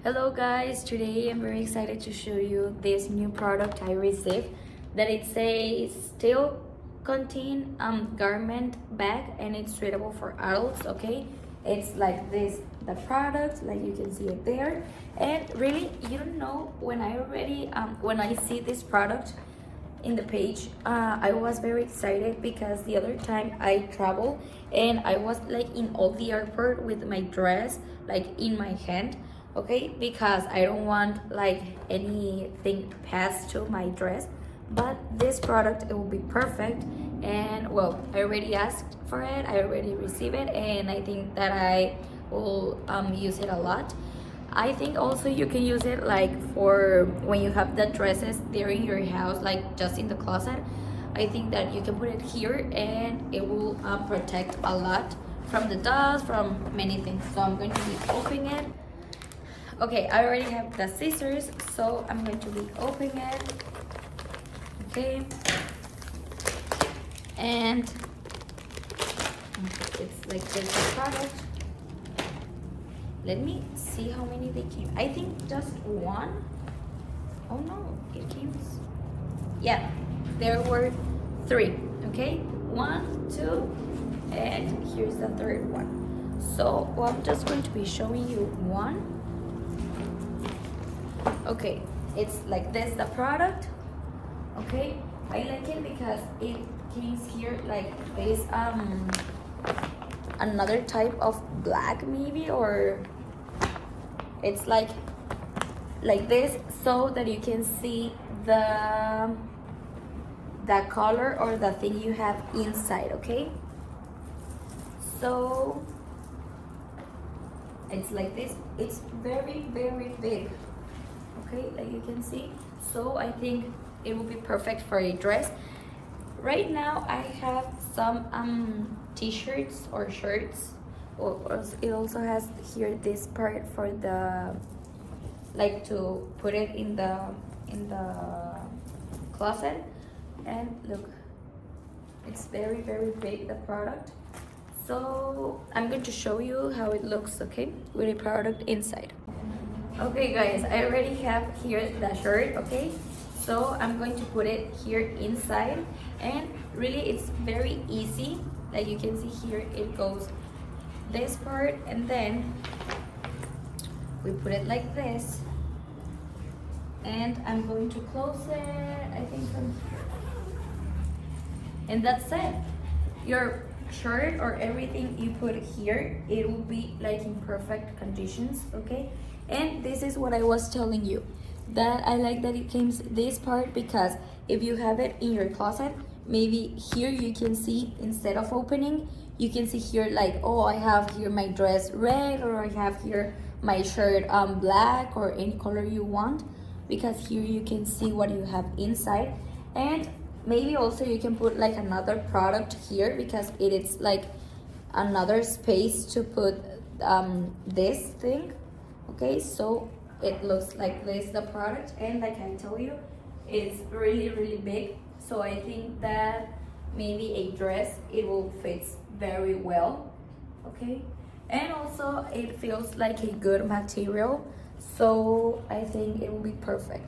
Hello guys, today I'm very excited to show you this new product I received that it says Stykontin garment bag and it's suitable for adults. Okay, it's like this, the product, like you can see it there. And really, you don't know, when I see this product in the page, I was very excited because the other time I traveled and I was like in all the airport with my dress like in my hand, okay, because I don't want like anything to pass to my dress. But this product, it will be perfect. And well, I already asked for it, I already received it, and I think that I will use it a lot. I think also you can use it like for when you have the dresses there in your house, like just in the closet. I think that you can put it here and it will protect a lot from the dust, from many things. So I'm going to be opening it. Okay, I already have the scissors, so I'm going to be opening it. Okay, and it's like this product. Let me see how many they came. I think just one. Oh no, it came. Yeah, there were three. Okay, 1, 2, and here's the third one. So well, I'm just going to be showing you one. Okay, it's like this, the product. Okay, I like it because it came here like this another type of black maybe, or it's like this, so that you can see the color or the thing you have inside. Okay, so it's like this. It's very big. Okay, like you can see. So I think it will be perfect for a dress. Right now I have some t-shirts or shirts, or it also has here this part for the, like, to put it in the closet. And look, it's very big, the product. So I'm going to show you how it looks, okay, with a product inside. Okay guys, I already have here the shirt. Okay, so I'm going to put it here inside, and really it's very easy. Like you can see here, it goes this part, and then we put it like this, and I'm going to close it, I think, from here, and that's it. Your shirt or everything you put here, it will be like in perfect conditions. Okay, and this is what I was telling you, that I like that it came this part, because if you have it in your closet, maybe here you can see, instead of opening, you can see here like, oh, I have here my dress red, or I have here my shirt black, or any color you want, because here you can see what you have inside. And maybe also you can put like another product here, because it is like another space to put this thing. Okay, so it looks like this, the product, and like I told you, it's really big. So I think that maybe a dress, it will fit very well. Okay, and also it feels like a good material, so I think it will be perfect.